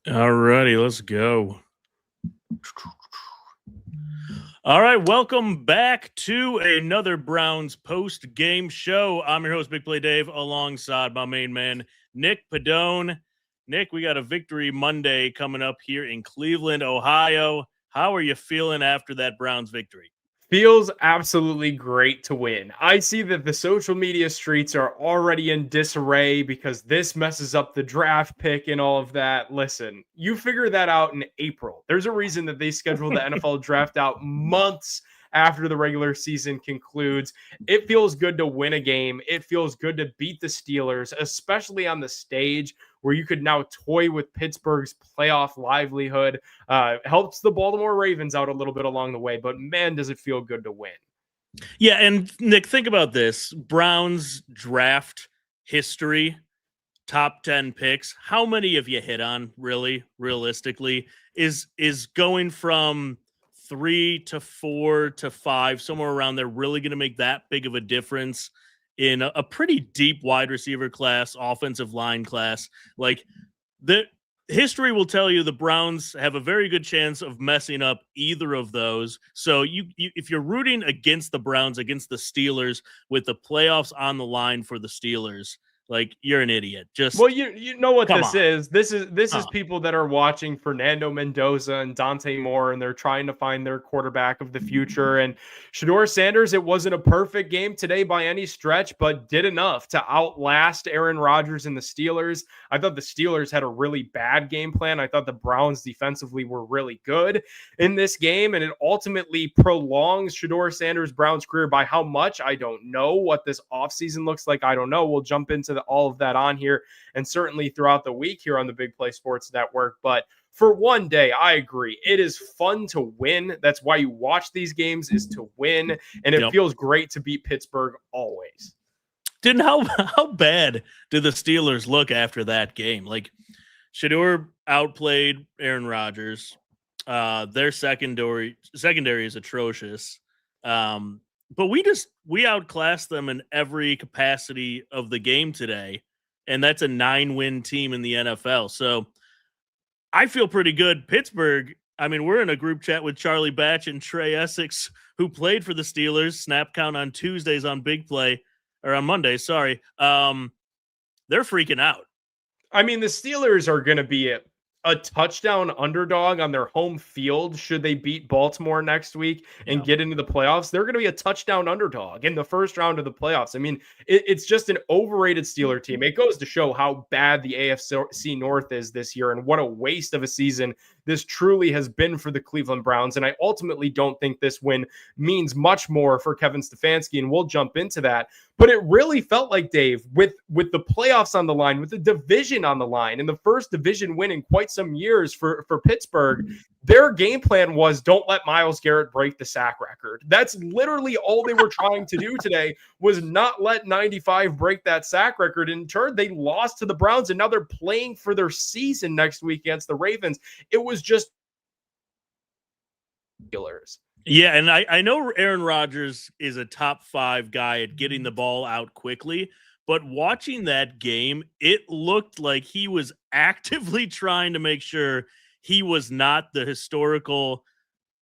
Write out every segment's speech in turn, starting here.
All righty, let's go. All right, welcome back to another Browns post-game show. I'm your host, Big Play Dave, alongside my main man, Nick Padone. Nick, we got a Victory Monday coming up here in Cleveland, Ohio. How are you feeling after that Browns victory? Feels absolutely great to win. I see that the social media streets are already in disarray because this messes up the draft pick and all of that. Listen, you figure that out in April. There's a reason that they schedule the NFL draft out months after the regular season concludes. It feels good to win a game. It feels good to beat the Steelers, especially on the stage where you could now toy with Pittsburgh's playoff livelihood. Helps the Baltimore Ravens out a little bit along the way, but man, does it feel good to win. Yeah, and Nick, think about this. Browns draft history, top 10 picks. How many have you hit on, really, realistically? Is going from 3 to 4 to 5, somewhere around there, really going to make that big of a difference in a pretty deep wide receiver class, offensive line class? Like, the history will tell you the Browns have a very good chance of messing up either of those. So you if you're rooting against the Browns, against the Steelers, with the playoffs on the line for the Steelers, like, you're an idiot. Well, Just you know what come this on. is. This is Uh, people that are watching Fernando Mendoza and Dante Moore, and they're trying to find their quarterback of the future. And Shedeur Sanders, it wasn't a perfect game today by any stretch, but did enough to outlast Aaron Rodgers and the Steelers. I thought the Steelers had a really bad game plan. I thought the Browns defensively were really good in this game, and it ultimately prolongs Shedeur Sanders' Browns career by how much? I don't know. What this offseason looks like, I don't know. We'll jump into all of that on here and certainly throughout the week here on the Big Play Sports Network. But for one day, I agree. It is fun to win. That's why you watch these games, is to win. And it yep. feels great to beat Pittsburgh always. Didn't how bad did the Steelers look after that game? Like, Shedeur outplayed Aaron Rodgers. Their secondary is atrocious. But we outclassed them in every capacity of the game today, and that's a 9-win team in the NFL. So I feel pretty good. Pittsburgh, I mean, we're in a group chat with Charlie Batch and Trey Essex, who played for the Steelers. Snap count on Tuesdays on Big Play, or on Mondays, sorry. They're freaking out. I mean, the Steelers are going to be a touchdown underdog on their home field should they beat Baltimore next week and Yeah. get into the playoffs. They're going to be a touchdown underdog in the first round of the playoffs. I mean, it's just an overrated Steeler team. It goes to show how bad the AFC North is this year and what a waste of a season this truly has been for the Cleveland Browns. And I ultimately don't think this win means much more for Kevin Stefanski, and we'll jump into that. But it really felt like, Dave, with the playoffs on the line, with the division on the line, and the first division win in quite some years for Pittsburgh, their game plan was don't let Myles Garrett break the sack record. That's literally all they were trying to do today, was not let 95 break that sack record. In turn, they lost to the Browns, and now they're playing for their season next week against the Ravens. It was just killers. Yeah, and I know Aaron Rodgers is a top 5 guy at getting the ball out quickly, but watching that game, it looked like he was actively trying to make sure he was not the historical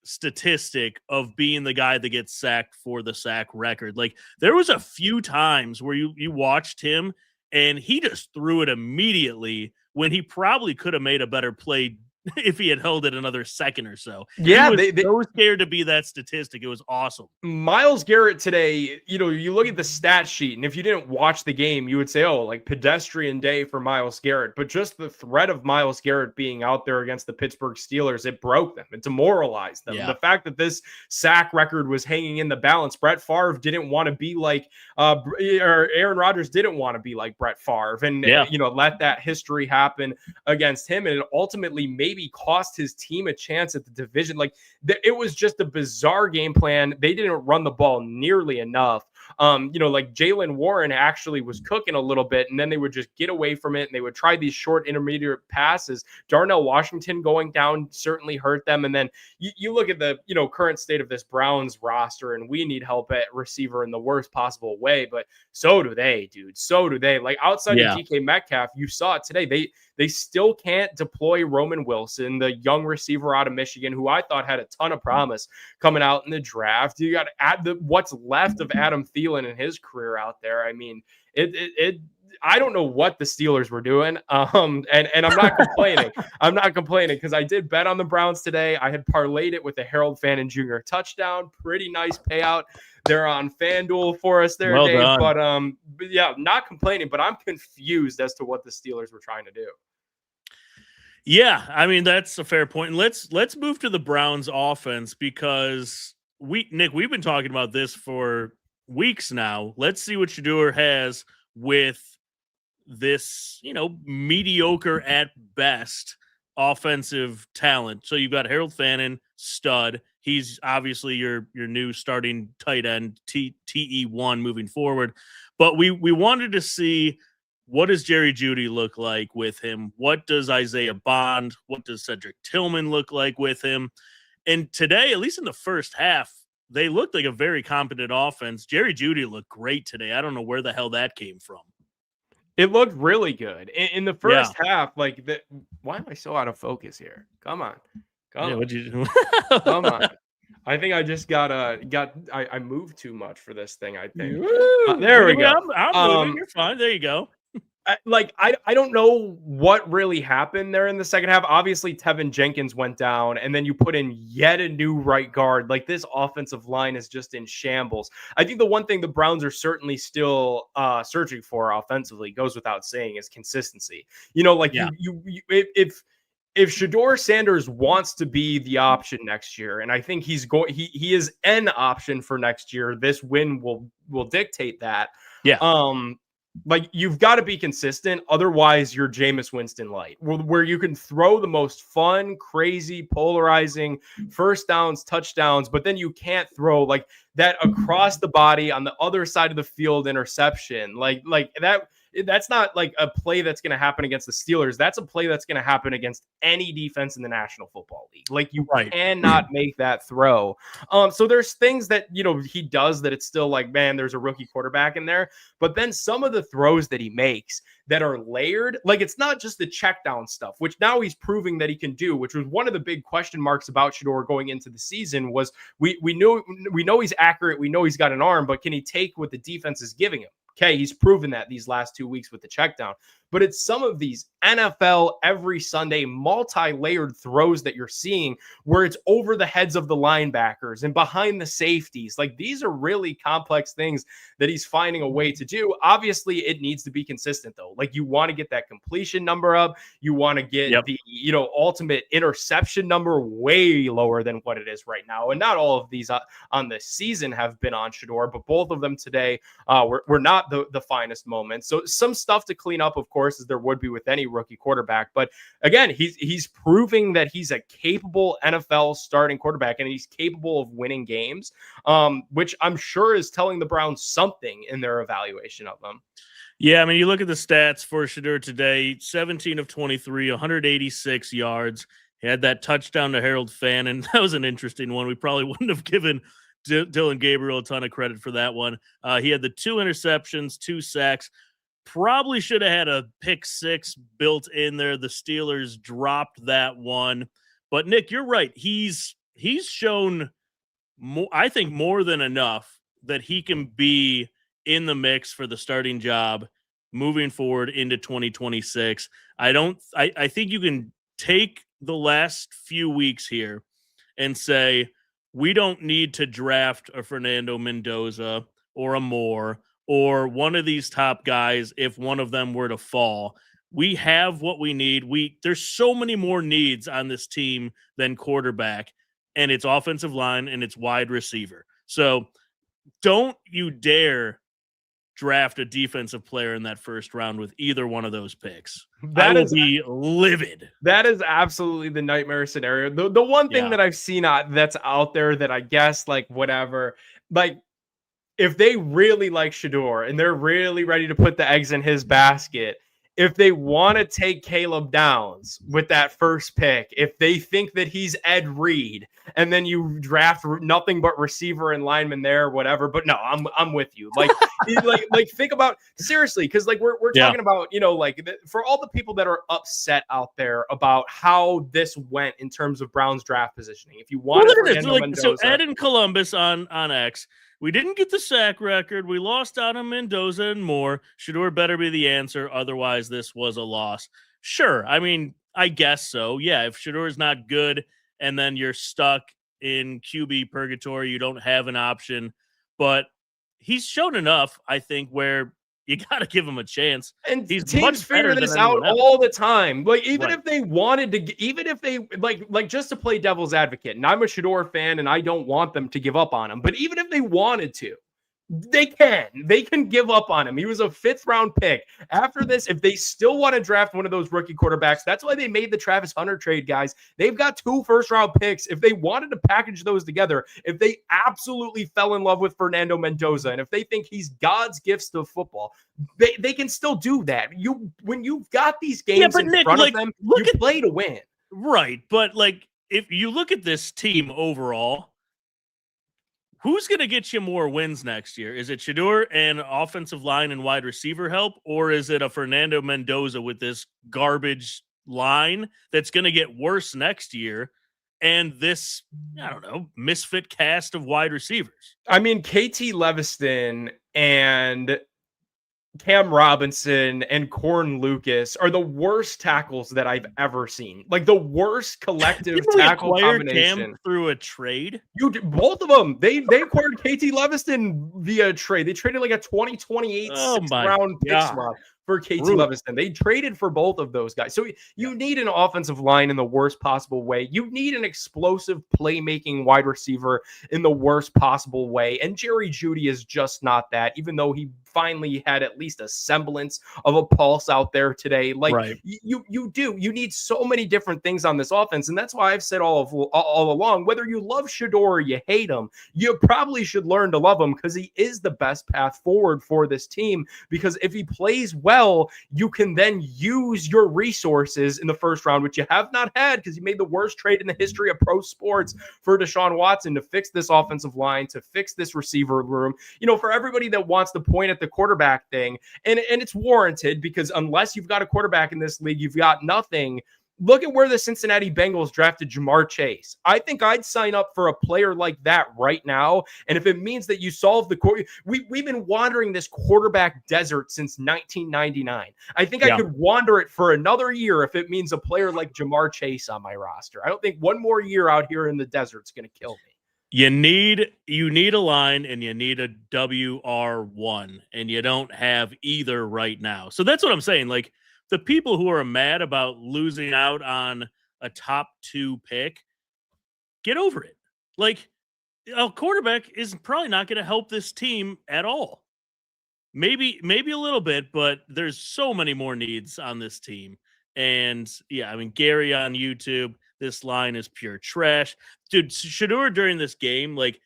statistic of being the guy that gets sacked for the sack record. Like, there was a few times where you watched him and he just threw it immediately when he probably could have made a better play if he had held it another second or so. He Yeah, was they so scared to be that statistic. It was awesome. Myles Garrett today, you look at the stat sheet, and if you didn't watch the game, you would say, oh, like pedestrian day for Myles Garrett. But just the threat of Myles Garrett being out there against the Pittsburgh Steelers, it broke them. It demoralized them. Yeah. The fact that this sack record was hanging in the balance, Brett Favre didn't want to be like, or Aaron Rodgers didn't want to be like Brett Favre, and let that history happen against him, and it ultimately maybe cost his team a chance at the division. Like, it was just a bizarre game plan. They didn't run the ball nearly enough. Like Jaylen Warren actually was cooking a little bit, and then they would just get away from it, and they would try these short intermediate passes. Darnell Washington going down certainly hurt them. And then you look at the current state of this Browns roster, and we need help at receiver in the worst possible way, but so do they, dude. So do they. Like, outside of DK Metcalf, you saw it today. They still can't deploy Roman Wilson, the young receiver out of Michigan, who I thought had a ton of promise coming out in the draft. You got to add what's left of Adam Thielen in his career out there. I mean, I don't know what the Steelers were doing. And I'm not complaining. I'm not complaining because I did bet on the Browns today. I had parlayed it with the Harold Fannin Jr. touchdown. Pretty nice payout. They're on FanDuel for us there, well Dave. Done. But yeah, not complaining, but I'm confused as to what the Steelers were trying to do. Yeah, I mean, that's a fair point. And let's move to the Browns offense because we've been talking about this for weeks now. Let's see what Shedeur has with this, mediocre at best offensive talent. So you've got Harold Fannin, stud. He's obviously your new starting tight end, TE1 moving forward. But we wanted to see, what does Jerry Jeudy look like with him? What does Isaiah Bond? What does Cedric Tillman look like with him? And today, at least in the first half, they looked like a very competent offense. Jerry Jeudy looked great today. I don't know where the hell that came from. It looked really good in the first half. Why am I so out of focus here? Come on. What'd you do? Come on. I think I just I moved too much for this thing, I think. There we go. I'm moving. You're fine. There you go. I don't know what really happened there in the second half. Obviously, Tevin Jenkins went down, and then you put in yet a new right guard. Like, this offensive line is just in shambles. I think the one thing the Browns are certainly still searching for offensively, goes without saying, is consistency. If Shedeur Sanders wants to be the option next year, and I think he is an option for next year, this win will dictate that. Yeah. You've got to be consistent. Otherwise, you're Jameis Winston light, where you can throw the most fun, crazy, polarizing first downs, touchdowns, but then you can't throw like that across the body on the other side of the field interception. Like that. That's not like a play that's going to happen against the Steelers. That's a play that's going to happen against any defense in the National Football League. Like, you cannot make that throw. So there's things that, he does that it's still like, man, there's a rookie quarterback in there. But then some of the throws that he makes that are layered, like, it's not just the check down stuff, which now he's proving that he can do, which was one of the big question marks about Shedeur going into the season was we know he's accurate. We know he's got an arm, but can he take what the defense is giving him? Okay, he's proven that these last 2 weeks with the check down. But it's some of these NFL every Sunday multi-layered throws that you're seeing where it's over the heads of the linebackers and behind the safeties. Like, these are really complex things that he's finding a way to do. Obviously, it needs to be consistent, though. Like, you want to get that completion number up. You want to get the ultimate interception number way lower than what it is right now. And not all of these on the season have been on Shedeur, but both of them today were not the finest moments. So some stuff to clean up, of course, as there would be with any rookie quarterback. But again, he's proving that he's a capable NFL starting quarterback, and he's capable of winning games, which I'm sure is telling the Browns something in their evaluation of them. Yeah, I mean, you look at the stats for Shedeur today, 17 of 23, 186 yards. He had that touchdown to Harold Fannin. That was an interesting one. We probably wouldn't have given Dylan Gabriel a ton of credit for that one. He had the 2 interceptions, 2 sacks. Probably should have had a pick 6 built in there. The Steelers dropped that one. But Nick, you're right. He's shown more, I think, more than enough that he can be in the mix for the starting job moving forward into 2026. I think you can take the last few weeks here and say, we don't need to draft a Fernando Mendoza or a Moore or one of these top guys if one of them were to fall. We have what we need. There's so many more needs on this team than quarterback, and it's offensive line and it's wide receiver. So don't you dare draft a defensive player in that first round with either one of those picks. I will be livid. That is absolutely the nightmare scenario. The one thing that I've seen that's out there that I guess, like, whatever, like, if they really like Shedeur and they're really ready to put the eggs in his basket, if they want to take Caleb Downs with that first pick, if they think that he's Ed Reed and then you draft nothing but receiver and lineman there, whatever. But no, I'm with you. Like, like think about seriously, because like we're talking about, for all the people that are upset out there about how this went in terms of Browns draft positioning. If you want so Ed in Columbus on X, we didn't get the sack record. We lost out on Mendoza and Moore. Shedeur better be the answer. Otherwise, this was a loss. Sure. I mean, I guess so. Yeah, if Shedeur is not good and then you're stuck in QB purgatory, you don't have an option. But he's shown enough, I think, where you got to give him a chance. And he's teams figure this out all the time. Like, even if they wanted to, even if they like just to play devil's advocate, and I'm a Shedeur fan and I don't want them to give up on him, but even if they wanted to, they can give up on him. He was a 5th round pick. After this, if they still want to draft one of those rookie quarterbacks, that's why they made the Travis Hunter trade, guys. They've got 2 first round picks. If they wanted to package those together, if they absolutely fell in love with Fernando Mendoza, and if they think he's God's gifts to football, they can still do that. When you've got these games in front of them, you play to win. Right. But like, if you look at this team overall, who's going to get you more wins next year? Is it Shedeur and offensive line and wide receiver help, or is it a Fernando Mendoza with this garbage line that's going to get worse next year and this, I don't know, misfit cast of wide receivers? I mean, KT Leviston and Cam Robinson and Corn Lucas are the worst tackles that I've ever seen. Like the worst collective tackle combination. Cam through a trade. Both of them. They acquired KT Leviston via trade. They traded like a 2028 6th-round pick swap for KT Leviston. They traded for both of those guys. So you need an offensive line in the worst possible way. You need an explosive playmaking wide receiver in the worst possible way. And Jerry Jeudy is just not that, even though he finally had at least a semblance of a pulse out there today. Like you need so many different things on this offense. And that's why I've said all along, whether you love Shedeur or you hate him, you probably should learn to love him because he is the best path forward for this team. Because if he plays well, you can then use your resources in the first round, which you have not had because you made the worst trade in the history of pro sports for Deshaun Watson to fix this offensive line, to fix this receiver room. For everybody that wants to point at the quarterback thing, and it's warranted because unless you've got a quarterback in this league, you've got nothing. Look at where the Cincinnati Bengals drafted Jamar Chase. I think I'd sign up for a player like that right now. And if it means that you solve the we've been wandering this quarterback desert since 1999. I think I could wander it for another year if it means a player like Jamar Chase on my roster. I don't think one more year out here in the desert's going to kill me. You need a line and you need a WR1, and you don't have either right now. So that's what I'm saying. Like, the people who are mad about losing out on a top 2 pick, get over it. Like, a quarterback is probably not going to help this team at all. Maybe a little bit, but there's so many more needs on this team. And yeah, I mean, Gary on YouTube, this line is pure trash. Dude, Shedeur during this game, like,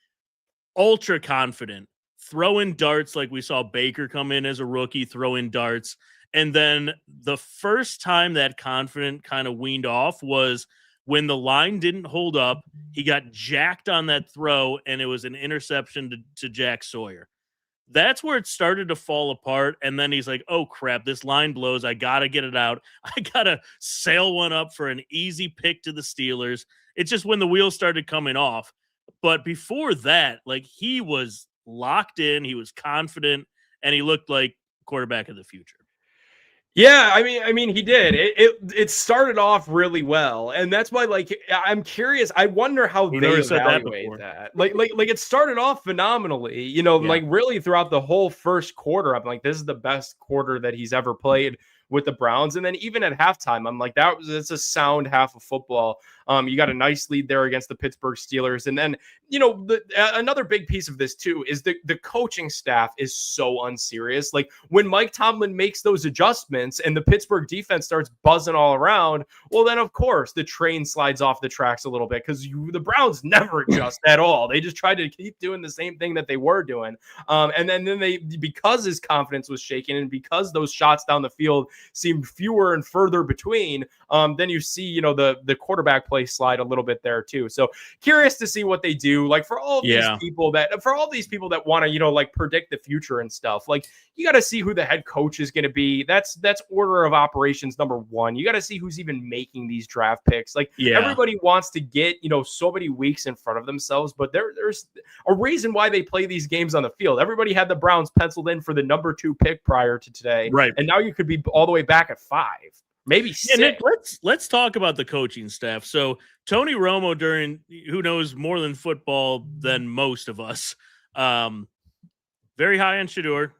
ultra confident, throwing darts like we saw Baker come in as a rookie, throwing darts. And then the first time that confident kind of weaned off was when the line didn't hold up. He got jacked on that throw, and it was an interception to Jack Sawyer. That's where it started to fall apart. And then he's like, oh, crap, this line blows. I got to get it out. I got to sail one up for an easy pick to the Steelers. It's just when the wheels started coming off. But before that, like, he was locked in. He was confident, and he looked like quarterback of the future. Yeah, I mean, he did. It started off really well, and that's why, like, I'm curious. I wonder how they evaluate that. Like it started off phenomenally, like really throughout the whole first quarter. I'm like, this is the best quarter that he's ever played with the Browns, and then even at halftime, I'm like, it's a sound half of football. You got a nice lead there against the Pittsburgh Steelers, and then another big piece of this too is the coaching staff is so unserious. Like, when Mike Tomlin makes those adjustments and the Pittsburgh defense starts buzzing all around, well, then of course the train slides off the tracks a little bit because the Browns never adjust at all. They just try to keep doing the same thing that they were doing, and then they, because his confidence was shaken and because those shots down the field seemed fewer and further between, then you see the quarterback play slide a little bit there too. So curious to see what they do. Like for all these people that want to, you know, like predict the future and stuff, like you got to see who the head coach is going to be. That's order of operations number one. You got to see who's even making these draft picks. Like everybody wants to get, you know, so many weeks in front of themselves, but there's a reason why they play these games on the field. Everybody had the Browns penciled in for the number 2 pick prior to today. Right. And now you could be all the way back at 5, maybe 6. Nick, let's talk about the coaching staff. So Tony Romo, who knows more than football than most of us, very high on Shedeur,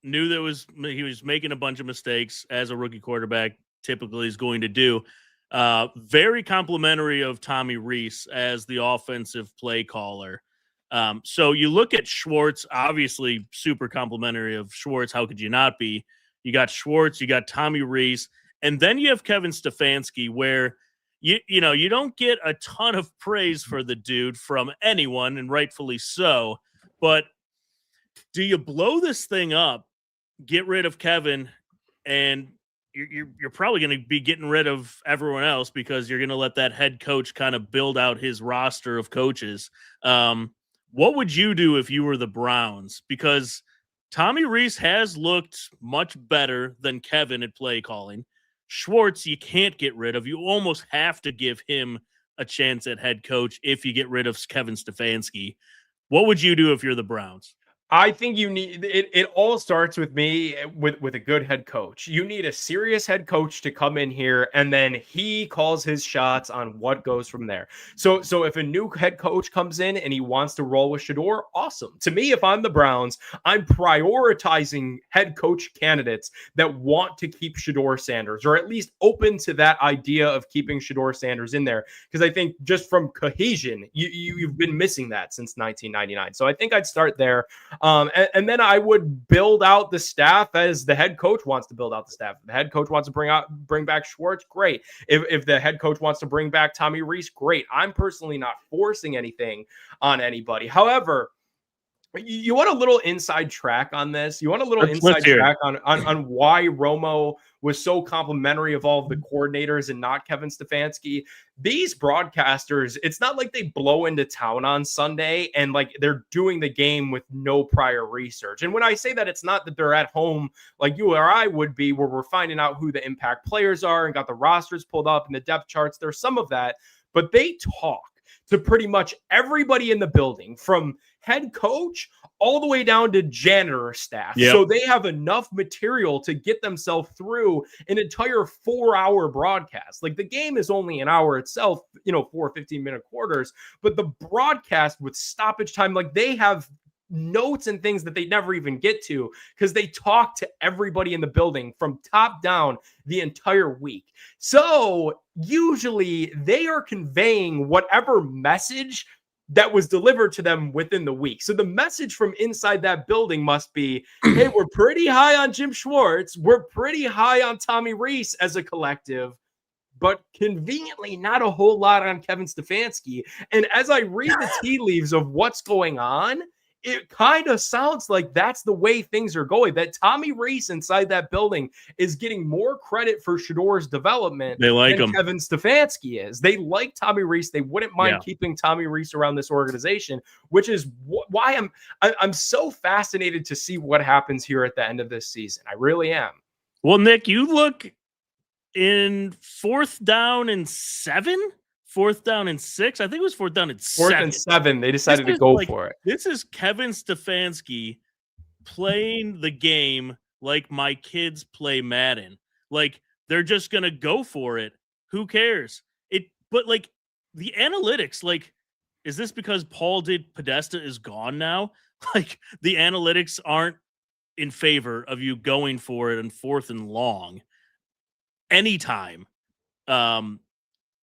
knew he was making a bunch of mistakes as a rookie quarterback typically is going to do. Very complimentary of Tommy Rees as the offensive play caller. So you look at Schwartz, obviously super complimentary of Schwartz. How could you not be? You got Schwartz, you got Tommy Rees, and then you have Kevin Stefanski, where you don't get a ton of praise for the dude from anyone, and rightfully so. But do you blow this thing up, get rid of Kevin, and you're probably going to be getting rid of everyone else because you're going to let that head coach kind of build out his roster of coaches? What would you do if you were the Browns? Because Tommy Rees has looked much better than Kevin at play calling. Schwartz, you can't get rid of. You almost have to give him a chance at head coach if you get rid of Kevin Stefanski. What would you do if you're the Browns? I think you need it. It all starts with me with a good head coach. You need a serious head coach to come in here, and then he calls his shots on what goes from there. So if a new head coach comes in and he wants to roll with Shedeur, awesome. To me, if I'm the Browns, I'm prioritizing head coach candidates that want to keep Shedeur Sanders, or at least open to that idea of keeping Shedeur Sanders in there. Because I think just from cohesion, you've been missing that since 1999. So I think I'd start there. And then I would build out the staff as the head coach wants to build out the staff. If the head coach wants to bring back Schwartz, great. If the head coach wants to bring back Tommy Rees, great. I'm personally not forcing anything on anybody. However, you want a little inside track on this. You want a little inside track on why Romo was so complimentary of all of the coordinators and not Kevin Stefanski. These broadcasters, it's not like they blow into town on Sunday and like they're doing the game with no prior research. And when I say that, it's not that they're at home like you or I would be, where we're finding out who the impact players are and got the rosters pulled up and the depth charts. There's some of that, but they talk to pretty much everybody in the building, from head coach all the way down to janitor staff. Yep. So they have enough material to get themselves through an entire 4-hour broadcast. Like the game is only an hour itself, 4 15-minute quarters, but the broadcast with stoppage time, like they have notes and things that they never even get to because they talk to everybody in the building from top down the entire week. So usually they are conveying whatever message that was delivered to them within the week. So the message from inside that building must be, hey, we're pretty high on Jim Schwartz. We're pretty high on Tommy Rees as a collective, but conveniently not a whole lot on Kevin Stefanski. And as I read the tea leaves of what's going on, it kind of sounds like that's the way things are going, that Tommy Rees inside that building is getting more credit for Shedeur's development than Kevin Stefanski is. They like Tommy Rees. They wouldn't mind keeping Tommy Rees around this organization, which is why I'm so fascinated to see what happens here at the end of this season. I really am. Well, Nick, you look in 4th down and 7? 4th down and 6. I think it was 4th down and 7. 4th and 7. They decided to go for it. This is Kevin Stefanski playing the game like my kids play Madden. Like they're just gonna go for it. Who cares? But like the analytics, like, is this because Paul Podesta is gone now? Like the analytics aren't in favor of you going for it on 4th and long anytime.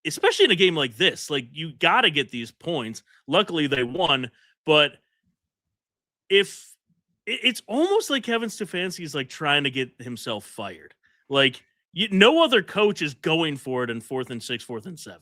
Especially in a game like this, like you got to get these points. Luckily they won, but if it's almost like Kevin Stefanski is like trying to get himself fired. Like no other coach is going for it in 4th and 6, 4th and 7.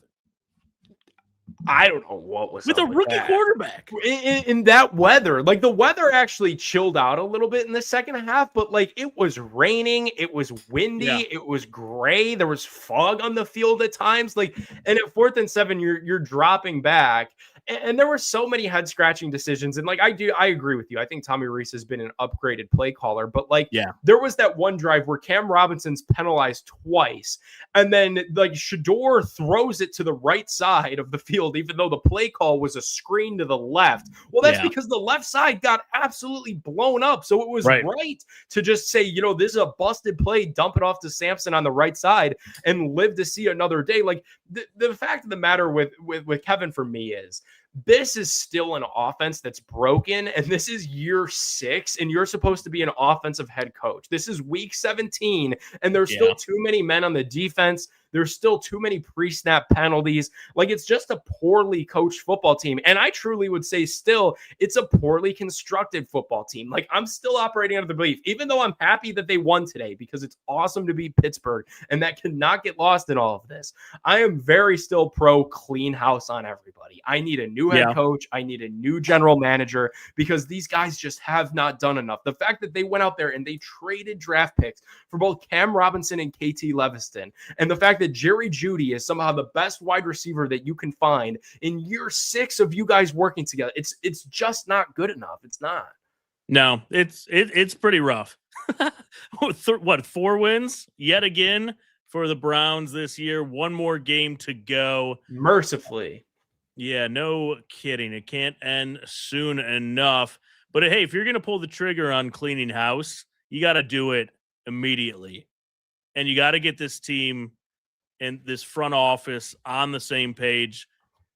I don't know what was with up a rookie that. quarterback. In that weather, like the weather actually chilled out a little bit in the second half, but like it was raining, it was windy, Yeah. it was gray, there was fog on the field at times. Like, and at 4th and 7, you're dropping back. And there were so many head scratching decisions. And like I agree with you. I think Tommy Rees has been an upgraded play caller, but like Yeah. there was that one drive where Cam Robinson's penalized twice. And then like Shedeur throws it to the right side of the field, even though the play call was a screen to the left. Well, that's because the left side got absolutely blown up. So it was right to just say, you know, this is a busted play, dump it off to Sampson on the right side and live to see another day. Like the fact of the matter with Kevin for me is this is still an offense that's broken, and this is year 6, and you're supposed to be an offensive head coach. This is week 17, and there's still too many men on the defense. There's still too many pre-snap penalties. Like, it's just a poorly coached football team. And I truly would say still, it's a poorly constructed football team. Like, I'm still operating under the belief, even though I'm happy that they won today because it's awesome to beat Pittsburgh, and that cannot get lost in all of this. I am very still pro clean house on everybody. I need a new head coach. I need a new general manager because these guys just have not done enough. The fact that they went out there and they traded draft picks for both Cam Robinson and KT Leviston, and the fact that Jerry Jeudy is somehow the best wide receiver that you can find in year 6 of you guys working together. It's just not good enough. It's not. No, it's pretty rough. What, 4 wins yet again for the Browns this year? One more game to go. Mercifully. Yeah, no kidding. It can't end soon enough. But hey, if you're going to pull the trigger on cleaning house, you got to do it immediately. And you got to get this team and this front office on the same page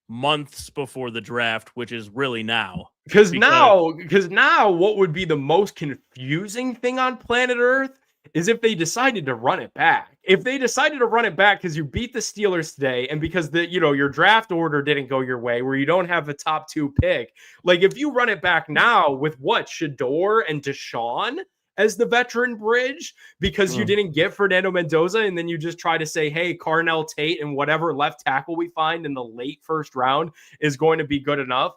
months before the draft, which is really now. Because now what would be the most confusing thing on planet Earth is if they decided to run it back. If they decided to run it back because you beat the Steelers today and because your draft order didn't go your way, where you don't have a top 2 pick, like if you run it back now with what, Shedeur and Deshaun as the veteran bridge because you didn't get Fernando Mendoza, and then you just try to say, hey, Carnell Tate and whatever left tackle we find in the late first round is going to be good enough.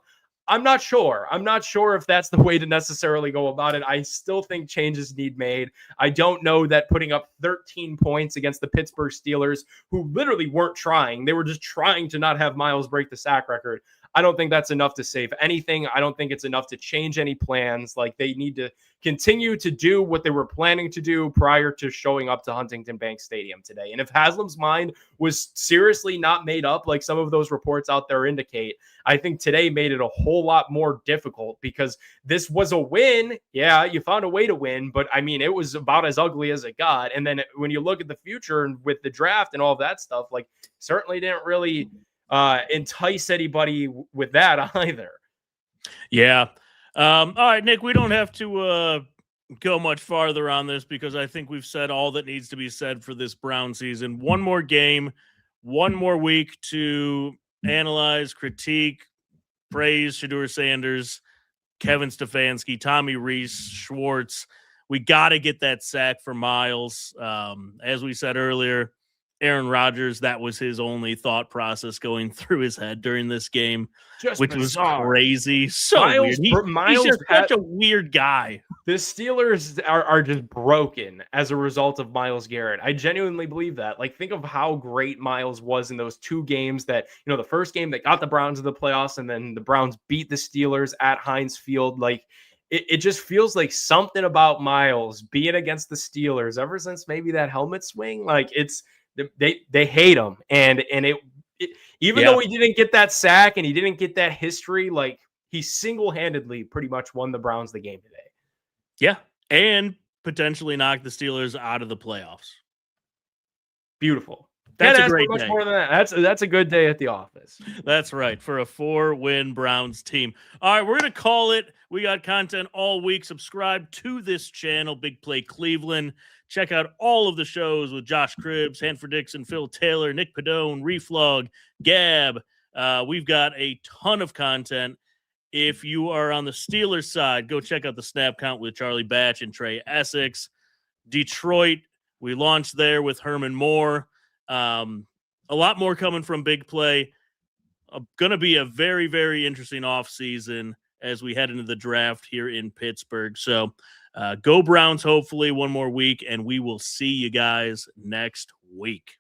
I'm not sure. I'm not sure if that's the way to necessarily go about it. I still think changes need made. I don't know that putting up 13 points against the Pittsburgh Steelers, who literally weren't trying, they were just trying to not have Myles break the sack record. I don't think that's enough to save anything. I don't think it's enough to change any plans. Like, they need to continue to do what they were planning to do prior to showing up to Huntington Bank Stadium today. And if Haslam's mind was seriously not made up, like some of those reports out there indicate, I think today made it a whole lot more difficult because this was a win. Yeah, you found a way to win, but I mean, it was about as ugly as it got. And then when you look at the future and with the draft and all of that stuff, like, certainly didn't really entice anybody with that either. Yeah. All right, Nick, we don't have to go much farther on this because I think we've said all that needs to be said for this Brown season. One more game, one more week to analyze, critique, praise Shedeur Sanders, Kevin Stefanski, Tommy Rees, Schwartz. We got to get that sack for Myles. As we said earlier, Aaron Rodgers, that was his only thought process going through his head during this game, which bizarre. Was crazy. So Myles, weird. He's just such a weird guy. The Steelers are just broken as a result of Myles Garrett. I genuinely believe that. Like, think of how great Myles was in those 2 games that, the first game that got the Browns to the playoffs, and then the Browns beat the Steelers at Heinz Field. Like, it just feels like something about Myles being against the Steelers ever since maybe that helmet swing. Like, they hate him, and even though he didn't get that sack and he didn't get that history, like, he single-handedly pretty much won the Browns the game today. Yeah, and potentially knocked the Steelers out of the playoffs. Beautiful. That's a great much day. More than that. That's a good day at the office. That's right, for a 4-win Browns team. All right, we're going to call it. We got content all week. Subscribe to this channel, Big Play Cleveland. Check out all of the shows with Josh Cribbs, Hanford Dixon, Phil Taylor, Nick Padone, Reflog, Gab. We've got a ton of content. If you are on the Steelers side, go check out the Snap Count with Charlie Batch and Trey Essex. Detroit, we launched there with Herman Moore. A lot more coming from Big Play. going to be a very, very interesting offseason as we head into the draft here in Pittsburgh. So go Browns, hopefully one more week, and we will see you guys next week.